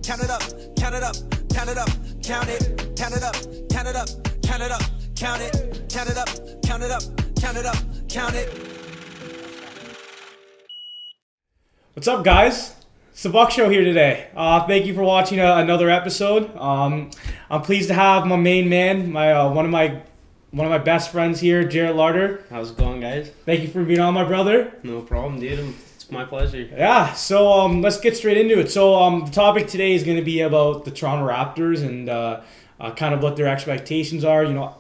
count it up, count it up, count it up, count it, count it up, count it up, count it up, count it, count it up, count it up, count it up, count it. What's up, guys? It's the Buckshow here today. Thank you for watching another episode. I'm pleased to have my main man, one of my best friends here, Larder. How's it going, guys? Thank you for being on, my brother. No problem, dude. It's my pleasure. Yeah, so let's get straight into it. So the topic today is going to be about the Toronto Raptors and kind of what their expectations are. You know,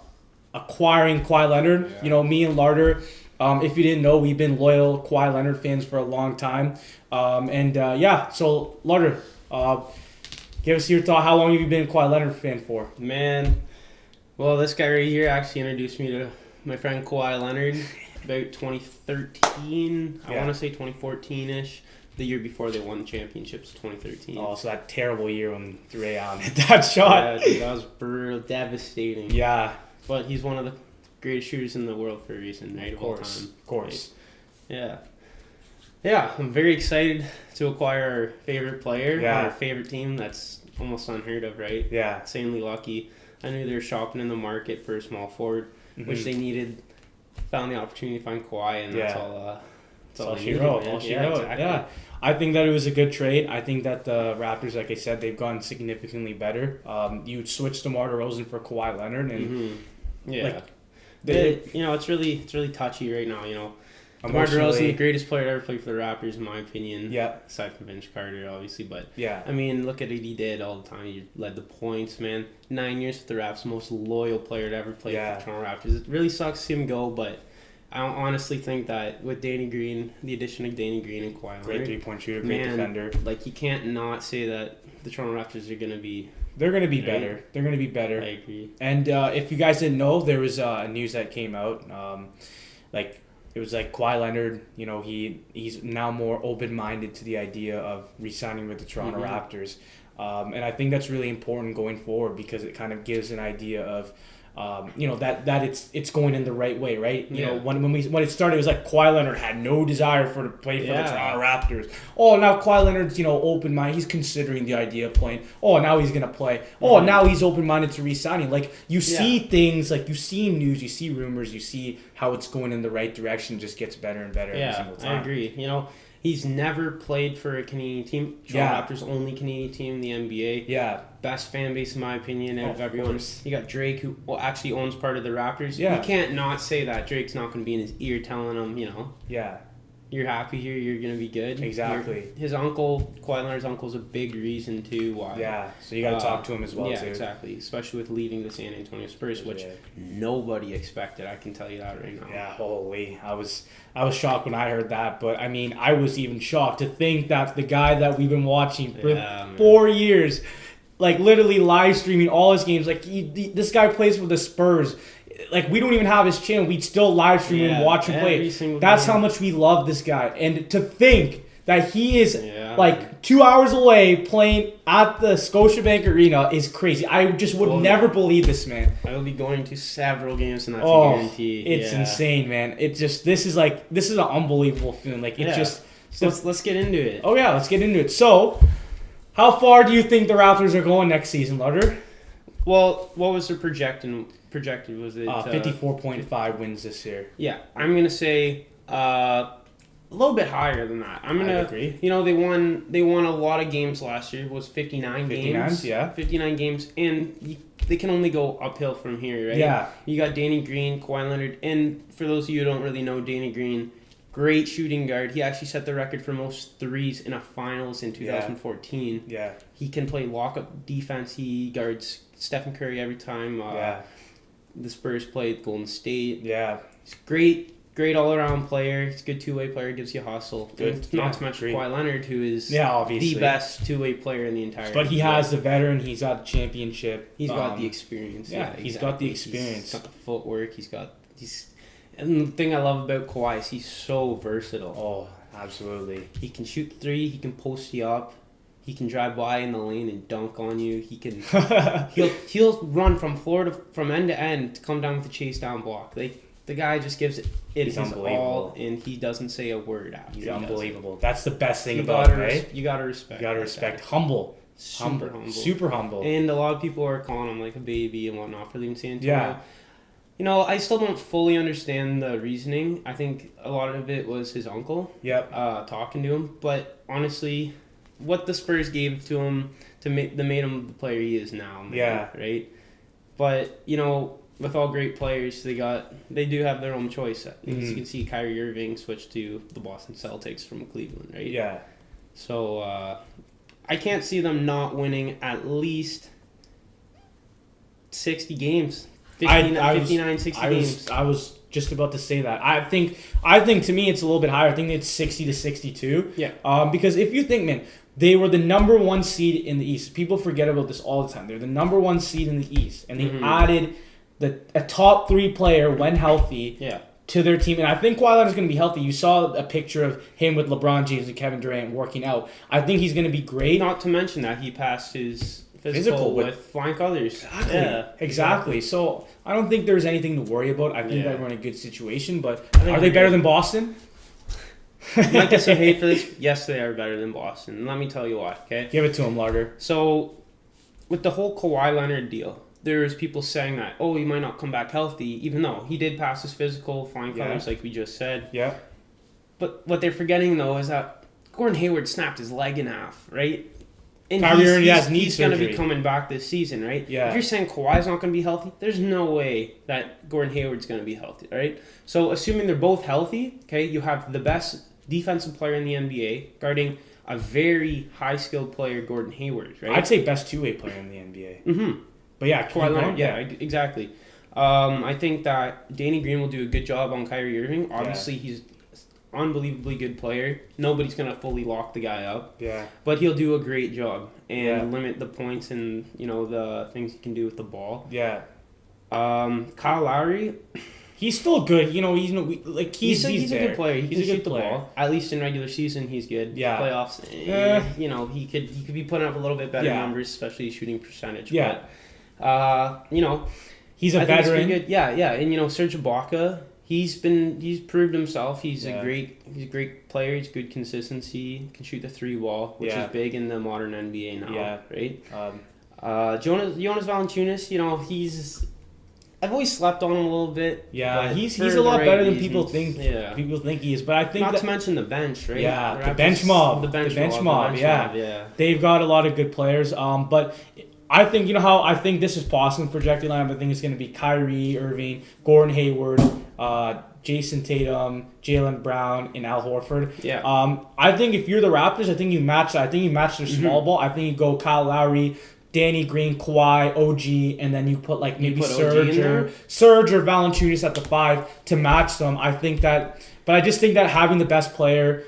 acquiring Kawhi Leonard. Yeah. You know, me and Larder, if you didn't know, we've been loyal Kawhi Leonard fans for a long time. So Larder, give us your thought. How long have you been a Kawhi Leonard fan for? Man, well, this guy right here actually introduced me to my friend Kawhi Leonard about 2013. I want to say 2014-ish. The year before they won championships, 2013. Oh, so that terrible year when Ray Allen hit that shot. Yeah, dude, that was brutal, devastating. Yeah. But he's one of the greatest shooters in the world for a reason, right? Of course. Of course. Right? Yeah, I'm very excited to acquire our favorite player, our favorite team. That's almost unheard of, right? Yeah. Insanely lucky. I knew they were shopping in the market for a small forward, which they needed. Found the opportunity to find Kawhi, and that's all. That's all she wrote. Exactly. Yeah. I think that it was a good trade. I think that the Raptors, like I said, they've gotten significantly better. You switched DeMar DeRozan for Kawhi Leonard, and it's really touchy right now. You know, DeMar DeRozan, the greatest player to ever play for the Raptors, in my opinion. Yeah. Aside from Vince Carter, obviously, but I mean, look at what he did all the time. He led the points, man. 9 years with the Raps, most loyal player to ever play for the Toronto Raptors. It really sucks to see him go, but I honestly think that with Danny Green, the addition of Danny Green and Kawhi Leonard, great three-point shooter, great defender. Like, you can't not say that the Toronto Raptors are going to be... They're going to be better. They're going to be better. I agree. And if you guys didn't know, there was news that came out. It was like Kawhi Leonard, you know, he's now more open-minded to the idea of re-signing with the Toronto Raptors. And I think that's really important going forward because it kind of gives an idea of... that it's going in the right way, right? You know, when it started, it was like Kawhi Leonard had no desire to play for the Toronto Raptors. Oh, now Kawhi Leonard's, open-minded. He's considering the idea of playing. Oh, now he's going to play. Oh, now he's open-minded to re-signing. Like, you see things, like you see news, you see rumors, you see how it's going in the right direction. It just gets better and better every single time. I agree. You know, he's never played for a Canadian team. Toronto Raptors' only Canadian team in the NBA. Yeah. Best fan base, in my opinion, of everyone. You got Drake, who actually owns part of the Raptors. Yeah. You can't not say that. Drake's not going to be in his ear telling him, you're happy here, you're going to be good. Exactly. His uncle, Kawhi Leonard's uncle, is a big reason, too, why. Yeah, so you got to talk to him as well, too. Yeah, exactly. Especially with leaving the San Antonio Spurs, which nobody expected. I can tell you that right now. Yeah, holy. I was shocked when I heard that, but, I mean, I was even shocked to think that the guy that we've been watching for 4 years... Like, literally live streaming all his games. Like, this guy plays for the Spurs. Like, we don't even have his channel. We'd still live stream him and watch him play. That's how much we love this guy. And to think that he is, 2 hours away playing at the Scotiabank Arena is crazy. I just would never believe this, man. I will be going to several games, and that's a guarantee. It's insane, man. This is an unbelievable feeling. Like, let's get into it. Oh, yeah, let's get into it. So... how far do you think the Raptors are going next season, Larder? Well, what was their projected? Was it 54.5 wins this year? Yeah, I'm gonna say a little bit higher than that. I agree. You know, they won a lot of games last year. It was 59 games. 59 games, and they can only go uphill from here, right? Yeah. You got Danny Green, Kawhi Leonard, and for those of you who don't really know Danny Green. Great shooting guard. He actually set the record for most threes in a finals in 2014. Yeah. He can play lock-up defense. He guards Stephen Curry every time the Spurs played Golden State. Yeah. He's great all-around player. He's a good two-way player. Gives you hustle. Not to mention Kawhi Leonard, who is obviously the best two-way player in the entire But he has the veteran. He's got the championship. He's got the experience. Yeah, he's got the experience. He's got the footwork. And the thing I love about Kawhi is he's so versatile. Oh, absolutely. He can shoot three. He can post you up. He can drive by in the lane and dunk on you. He can. he'll run from end to end to come down with a chase down block. Like, the guy just gives it his all, and he doesn't say a word after. He's unbelievable. That's the best thing about him, right? You gotta respect. You gotta respect. Humble. Super humble. And a lot of people are calling him like a baby and whatnot for leaving San Antonio. Yeah. You know, I still don't fully understand the reasoning. I think a lot of it was his uncle talking to him. But honestly, what the Spurs gave to him made him the player he is now. Man, yeah. Right? But, you know, with all great players, they do have their own choice. As you can see, Kyrie Irving switched to the Boston Celtics from Cleveland, right? Yeah. So, I can't see them not winning at least 60 games. 59, 60 games. I was just about to say that. I think to me it's a little bit higher. I think it's 60 to 62. Yeah. Because if you think, man, they were the number 1 seed in the East. People forget about this all the time. They're the number 1 seed in the East, and they added a top 3 player when healthy. Yeah. To their team, and I think Kawhi Leonard's going to be healthy. You saw a picture of him with LeBron James and Kevin Durant working out. I think he's going to be great. Not to mention that he passed his physical with flying colors. Exactly. Yeah, Exactly. So I don't think there's anything to worry about. I think that we're in a good situation. But are they better than Boston? You might get some hate for this. Yes, they are better than Boston. And let me tell you why. Okay. Give it to him, Larder. So, with the whole Kawhi Leonard deal, there's people saying that, he might not come back healthy, even though he did pass his physical, flying colors, like we just said. Yeah. But what they're forgetting, though, is that Gordon Hayward snapped his leg in half, right? And he's going to be coming back this season, right? Yeah. If you're saying Kawhi's not going to be healthy, there's no way that Gordon Hayward's going to be healthy, right? So, assuming they're both healthy, okay, you have the best defensive player in the NBA guarding a very high-skilled player, Gordon Hayward, right? I'd say best two-way player in the NBA. Mm-hmm. But yeah, Kawhi Leonard, exactly. I think that Danny Green will do a good job on Kyrie Irving. Obviously, he's an unbelievably good player. Nobody's going to fully lock the guy up. Yeah. But he'll do a great job and limit the points and, the things he can do with the ball. Yeah. Kyle Lowry, he's still good. He's a good player. He can shoot the ball. At least in regular season, he's good. Yeah. Playoffs, he could be putting up a little bit better numbers, especially shooting percentage. Yeah. But, he's a veteran. Good. Yeah. And Serge Ibaka, he's proved himself. He's a great player. He's good consistency. Can shoot the 3-ball, which is big in the modern NBA now. Yeah. Right. Jonas Valanciunas, I've always slept on him a little bit. Yeah, he's a lot better than people think. Yeah. People think he is, but I think not to mention the bench, right? Yeah, the bench mob. Yeah, they've got a lot of good players. But I think how I think this is Boston projected lineup. I think it's going to be Kyrie Irving, Gordon Hayward, Jason Tatum, Jaylen Brown, and Al Horford. Yeah. I think if you're the Raptors, I think you match their small ball. I think you go Kyle Lowry, Danny Green, Kawhi, OG, and then you put maybe Serge or Valanciunas at the 5 to match them. I just think that having the best player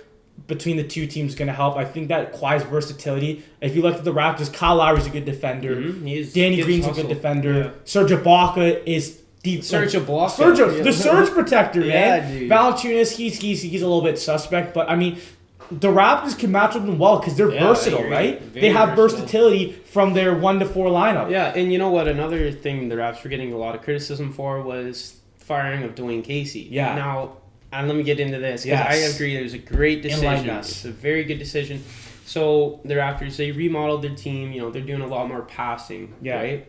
between the two teams is going to help. I think that Kawhi's versatility. If you look at the Raptors, Kyle Lowry's a good defender. Mm-hmm. Danny Green's a good defender. Yeah. Serge Ibaka is deep. The surge protector, man. Yeah, dude. Valanciunas, he's a little bit suspect, but I mean, the Raptors can match with them well because they're versatile, right? They have versatility from their 1 to 4 lineup. Yeah, and you know what? Another thing the Raps were getting a lot of criticism for was firing of Dwayne Casey. Yeah. Now, and let me get into this because I agree it was a great decision. It's a very good decision. So the Raptors, they remodeled their team. They're doing a lot more passing. Yeah. Right.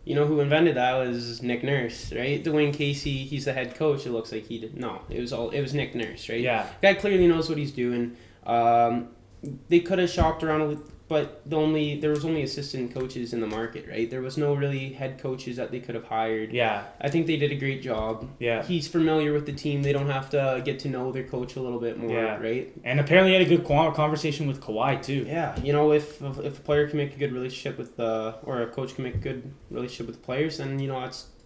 Who invented that was Nick Nurse, right? Dwayne Casey, he's the head coach. It looks like he did. No, it was Nick Nurse, right? Yeah. The guy clearly knows what he's doing. They could have shopped around, but there was only assistant coaches in the market, right? There was no really head coaches that they could have hired. Yeah. I think they did a great job. Yeah. He's familiar with the team. They don't have to get to know their coach a little bit more, right? And apparently he had a good conversation with Kawhi, too. Yeah. If a player can make a good relationship with or a coach can make a good relationship with players, then,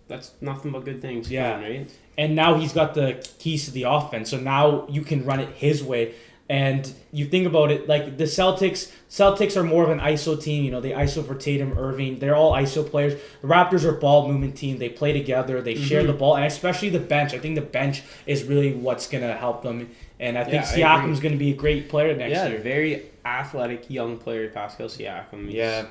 that's nothing but good things. Yeah. Right? And now he's got the keys to the offense, so now you can run it his way. And you think about it, like the Celtics are more of an ISO team. They ISO for Tatum, Irving. They're all ISO players. The Raptors are a ball movement team. They play together. They share the ball, and especially the bench. I think the bench is really what's going to help them. And I think Siakam's going to be a great player next year. Yeah, very athletic young player, Pascal Siakam. If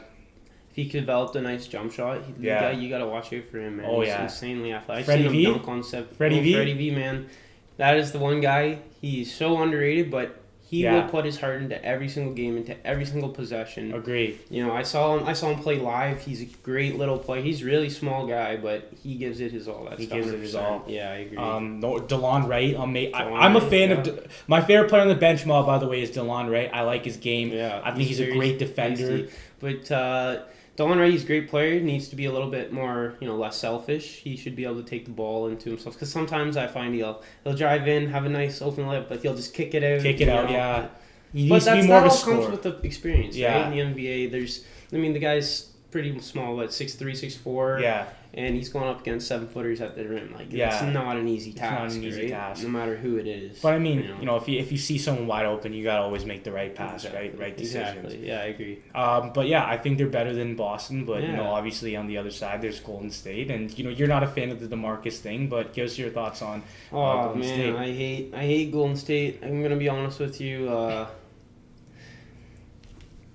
he developed a nice jump shot, you got to watch out for him, man. He's insanely athletic. Freddie I've seen him dunk on Freddie V, man. That is the one guy. He's so underrated, but He will put his heart into every single game, into every single possession. Agreed. You know, I saw him play live. He's a great little player. He's a really small guy, but he gives it his all. That's He gives it his all. Yeah, I agree. DeLon Wright. I'm a fan of my favorite player on the bench. By the way, is DeLon Wright. I like his game. Yeah, I think he's a great defender. Tasty. But DeLon Wright, he's a great player. Needs to be a little bit more, less selfish. He should be able to take the ball into himself. Because sometimes I find he'll drive in, have a nice open lip, but he'll just kick it out. Yeah. He But needs to be more of a scorer. comes with the experience, Yeah. right? In the NBA, the guy's pretty small, 6'3", 6'4". Yeah. And he's going up against 7-footers at the rim. Yeah. It's not an easy It's task. not an easy right? task. No matter who it is. But I mean, if you see someone wide open, you gotta always make the right pass, Exactly. right decisions. Exactly. Yeah, I agree. But yeah, I think they're better than Boston. But Yeah. obviously on the other side, there's Golden State, and you're not a fan of the DeMarcus thing. But give us your thoughts on Golden State. I hate Golden State. I'm gonna be honest with you.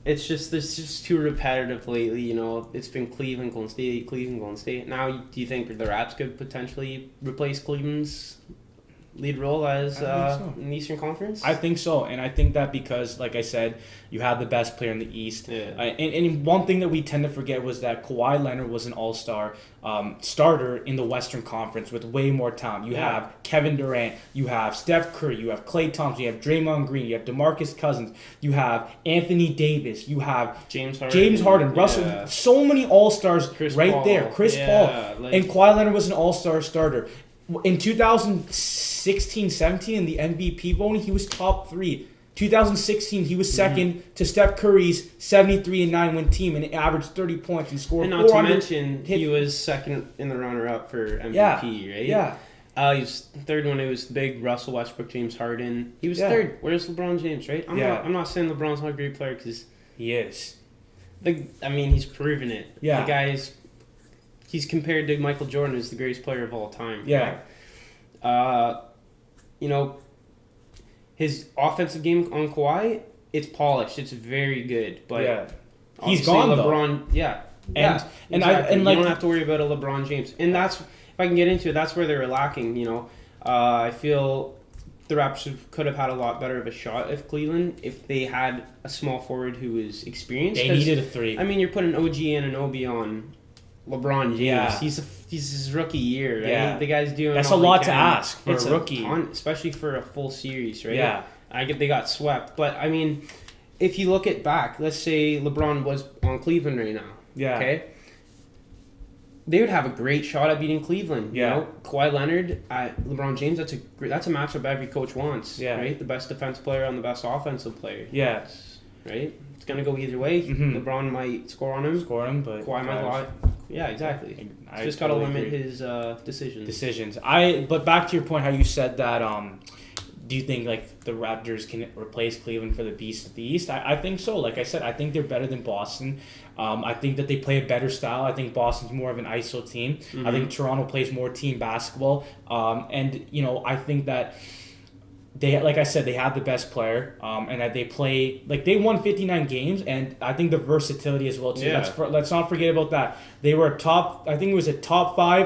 It's just too repetitive lately. It's been Cleveland, Golden State, Cleveland, Golden State. Now, do you think the Raps could potentially replace Cleveland's lead role as in the Eastern Conference? I think so, and I think that because, like I said, you have the best player in the East. Yeah. And one thing that we tend to forget was that Kawhi Leonard was an all-star starter in the Western Conference with way more talent. You have Kevin Durant, you have Steph Curry, you have Klay Thompson, you have Draymond Green, you have DeMarcus Cousins, you have Anthony Davis, you have James Harden, Russell. So many all-stars there. Chris Paul. And Kawhi Leonard was an all-star starter. In 2016-17 in the MVP voting, he was top 3. 2016, he was second to Steph Curry's 73-9 win team and averaged 30 points and scored 400. And not to mention, he was second in the runner-up for MVP, right? Yeah. He was third when it was big Russell Westbrook, James Harden. He was third. Where's LeBron James, right? I'm not saying LeBron's not a great player because he is. He's proven it. Yeah. The guy's... He's compared to Michael Jordan as the greatest player of all time. Yeah. His offensive game on Kawhi, it's polished. It's very good. But he's gone, LeBron, though. You don't have to worry about a LeBron James. And that's, if I can get into it, that's where they were lacking. I feel the Raptors could have had a lot better of a shot if Cleveland, if they had a small forward who was experienced. They needed a 3. You're putting OG and an Obi on LeBron James. Yeah. He's his rookie year, right? Yeah. The guy's doing. That's a lot to ask for a rookie, especially for a full series, right? Yeah. They got swept, but if you look at back, let's say LeBron was on Cleveland right now. Yeah. Okay. They would have a great shot at beating Cleveland. Yeah. Kawhi Leonard at LeBron James. That's a matchup every coach wants. Yeah. Right. The best defense player on the best offensive player. Yeah. Right. It's gonna go either way. Mm-hmm. LeBron might score on him. But Kawhi might lie. Yeah, exactly. Just got to limit his decisions. But back to your point, how you said that. Do you think the Raptors can replace Cleveland for the Beast of the East? I think so. Like I said, I think they're better than Boston. I think that they play a better style. I think Boston's more of an ISO team. Mm-hmm. I think Toronto plays more team basketball. And I think that they, like I said, they have the best player, and that they play they won 59 games, and I think the versatility as well too. Yeah. Let's not forget about that. They were top 5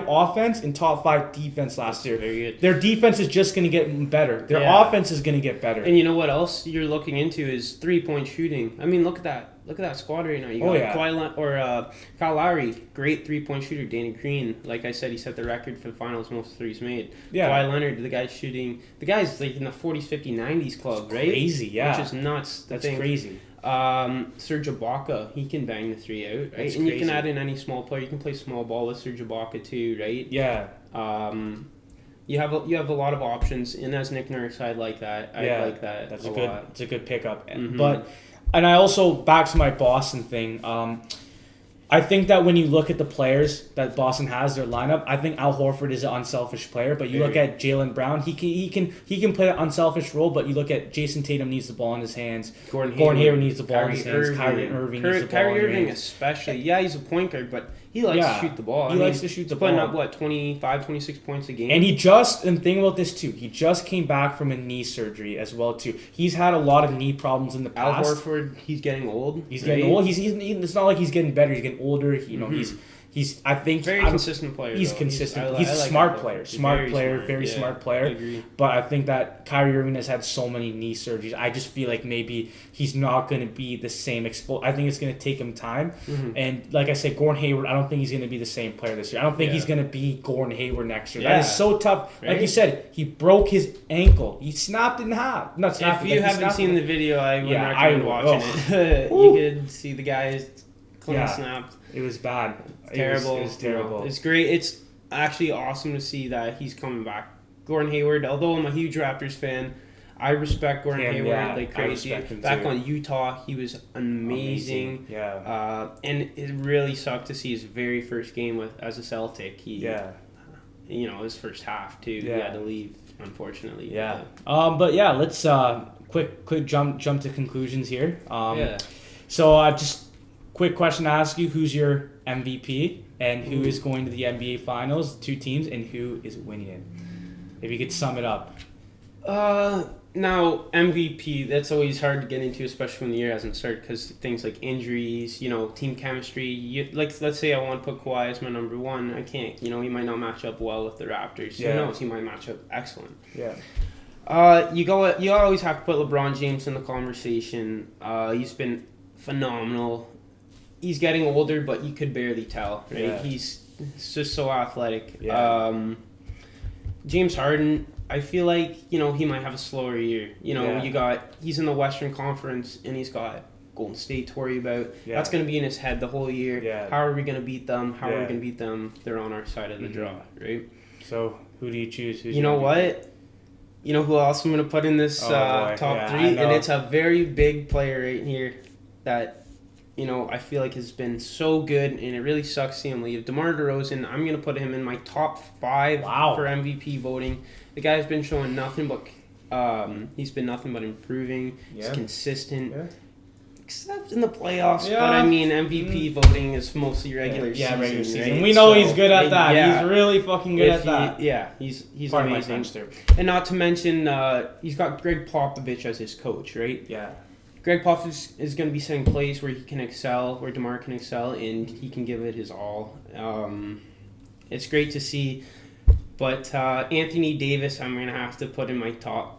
offense and top 5 defense last year. Very good. Their defense is just going to get better. Their offense is going to get better. And you know what else you're looking into is 3-point shooting. Look at that. Look at that squad right now. You got Kyle Lowry, great 3-point shooter. Danny Green, like I said, he set the record for the finals most threes made. Yeah. Kawhi Leonard, the guy's in the 40s, 50s, 90s club, right? Crazy, yeah. Which is nuts. That's crazy. Serge Ibaka, he can bang the 3 out, right? That's and crazy. You can add in any small player. You can play small ball with Serge Ibaka too, right? Yeah. You have a lot of options, and as Nick Nurse, I like that. I like that. That's lot. It's a good pickup. Mm-hmm. And I also, back to my Boston thing, I think that when you look at the players that Boston has, their lineup, I think Al Horford is an unselfish player. But you look at Jaylen Brown, he can play an unselfish role. But you look at Jason Tatum needs the ball in his hands. Gordon Hayward needs the ball in his hands. Kyrie Irving needs the ball in his hands. Kyrie Irving especially. Yeah, he's a point guard, but he likes to shoot the ball. He likes to shoot the ball. He's putting up, 25, 26 points a game? And think about this too, he just came back from a knee surgery as well too. He's had a lot of knee problems in the past. Al Horford, he's getting old. He's getting old. It's not like he's getting better. He's getting older. He's I think very consistent player. He's though. consistent. He's a smart player. Very smart player. I agree. But I think that Kyrie Irving has had so many knee surgeries. I just feel like maybe he's not going to be the same I think it's going to take him time. And like I said, Gordon Hayward, I don't think he's going to be the same player this year. I don't think he's going to be Gordon Hayward next year. That is so tough. Right? Like you said, he broke his ankle. He snapped in half. Not snapped. If you haven't seen the video, I would recommend watching it. You could see the guys clean snapped. It was bad. Terrible. It was terrible. It's great. It's actually awesome to see that he's coming back. Gordon Hayward, although I'm a huge Raptors fan, I respect Gordon Hayward like crazy. Back on Utah, he was amazing. Yeah. And it really sucked to see his very first game as a Celtic. His first half too. He had to leave, unfortunately. Yeah. But yeah, let's quick jump to conclusions here. So just quick question to ask you: who's your MVP and who is going to the NBA Finals? 2 teams, and who is winning it? If you could sum it up. Now MVP, that's always hard to get into, especially when the year hasn't started, because things like injuries, team chemistry. Let's say I want to put Kawhi as my number 1, I can't. He might not match up well with the Raptors. Who knows? He might match up excellent. Yeah. You always have to put LeBron James in the conversation. He's been phenomenal. He's getting older, but you could barely tell. Right? Yeah. He's just so athletic. Yeah. James Harden, I feel like, he might have a slower year. He's in the Western Conference, and he's got Golden State to worry about. Yeah. That's going to be in his head the whole year. Yeah. How are we going to beat them? How are we going to beat them? They're on our side of the draw, right? So, who do you choose? You know what? You know who else I'm going to put in this top 3? And it's a very big player right here that, I feel like has been so good, and it really sucks seeing him leave. DeMar DeRozan, I'm going to put him in my top 5 for MVP voting. The guy's been showing nothing but improving. He's consistent. Yeah. Except in the playoffs, but I mean MVP voting is mostly regular season. Yeah, regular season. Right? We know he's good at that. Yeah. He's really fucking good at that. Yeah, he's amazing. And not to mention, he's got Greg Popovich as his coach, right? Yeah. Greg Popovich is going to be setting plays where he can excel, where DeMar can excel, and he can give it his all. It's great to see. But Anthony Davis, I'm going to have to put in my top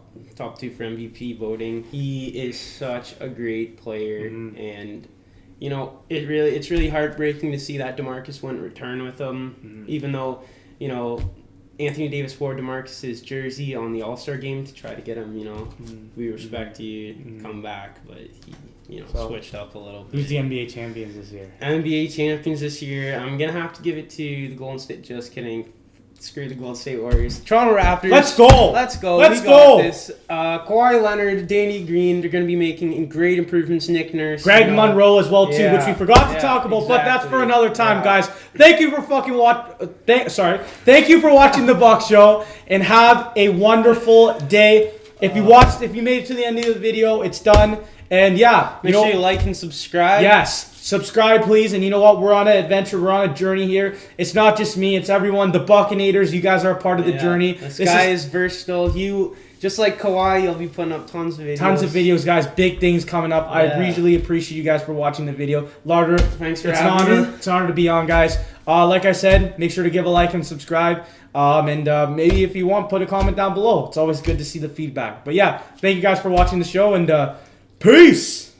2 for MVP voting. He is such a great player, and it's really heartbreaking to see that DeMarcus wouldn't return with him, even though Anthony Davis wore DeMarcus's jersey on the All-Star game to try to get him. We respect you, come back, but he switched up a little bit. Who's the NBA champions this year? NBA champions this year, I'm gonna have to give it to the Golden State. Just kidding. Screw the Golden State Warriors. Toronto Raptors. Let's go. We got this. Kawhi Leonard, Danny Green, they're going to be making great improvements. Nick Nurse. Greg Monroe as well, too, which we forgot to talk about, but that's for another time, guys. Thank you for fucking Thank you for watching the Buckshow, and have a wonderful day. If you made it to the end of the video, it's done. And make sure you like and subscribe. Yes. Subscribe, please. And you know what? We're on an adventure. We're on a journey here. It's not just me. It's everyone. The Buccaneers. You guys are a part of the journey. This guy is versatile. Just like Kawhi, you'll be putting up tons of videos. Guys. Big things coming up. I really appreciate you guys for watching the video. Larder, thanks for having me. It's an honor to be on, guys. Like I said, make sure to give a like and subscribe. And maybe if you want, put a comment down below. It's always good to see the feedback. But yeah, thank you guys for watching the show, and peace!